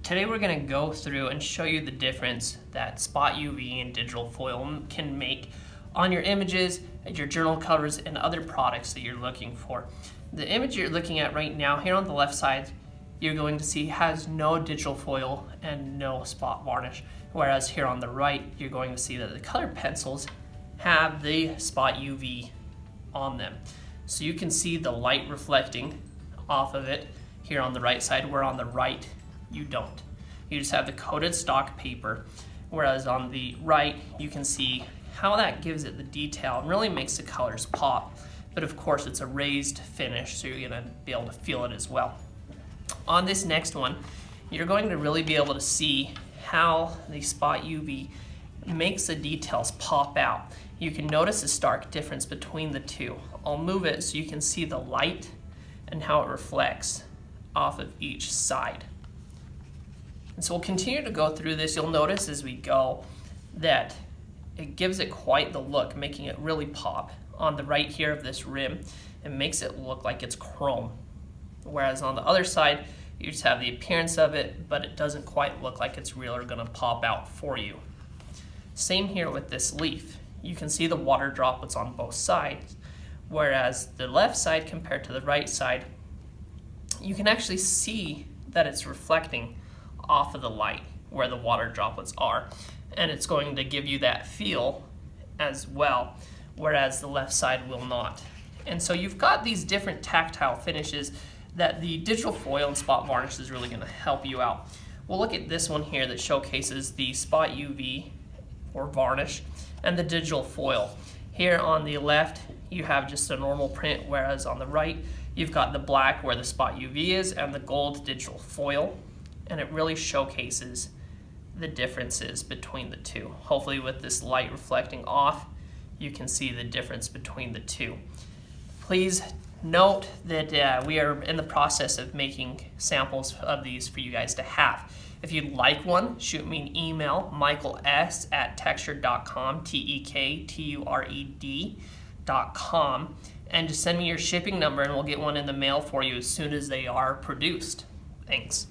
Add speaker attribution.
Speaker 1: Today we're going to go through and show you the difference that spot UV and digital foil can make on your images, your journal covers, and other products that you're looking for. The image you're looking at right now here on the left side, you're going to see has no digital foil and no spot varnish, whereas here on the right you're going to see that the colored pencils have the spot UV on them. So you can see the light reflecting off of it here on the right side, where on the right you don't. You just have the coated stock paper, whereas on the right you can see how that gives it the detail and really makes the colors pop. But of course it's a raised finish, so you're going to be able to feel it as well. On this next one, you're going to really be able to see how the spot UV makes the details pop out. You can notice a stark difference between the two. I'll move it so you can see the light and how it reflects off of each side. And so we'll continue to go through this. You'll notice as we go that it gives it quite the look, making it really pop. On the right here of this rim, it makes it look like it's chrome. Whereas on the other side, you just have the appearance of it, but it doesn't quite look like it's real or gonna pop out for you. Same here with this leaf. You can see the water droplets on both sides, whereas the left side compared to the right side, you can actually see that it's reflecting off of the light where the water droplets are, and it's going to give you that feel as well, whereas the left side will not. And so you've got these different tactile finishes that the digital foil and spot varnish is really going to help you out. We'll look at this one here that showcases the spot UV or varnish and the digital foil. Here on the left you have just a normal print, whereas on the right you've got the black where the spot UV is and the gold digital foil, and it really showcases the differences between the two. Hopefully with this light reflecting off, you can see the difference between the two. Please note that we are in the process of making samples of these for you guys to have. If you'd like one, shoot me an email, michaels@tektured.com, tektured.com, and just send me your shipping number and we'll get one in the mail for you as soon as they are produced. Thanks.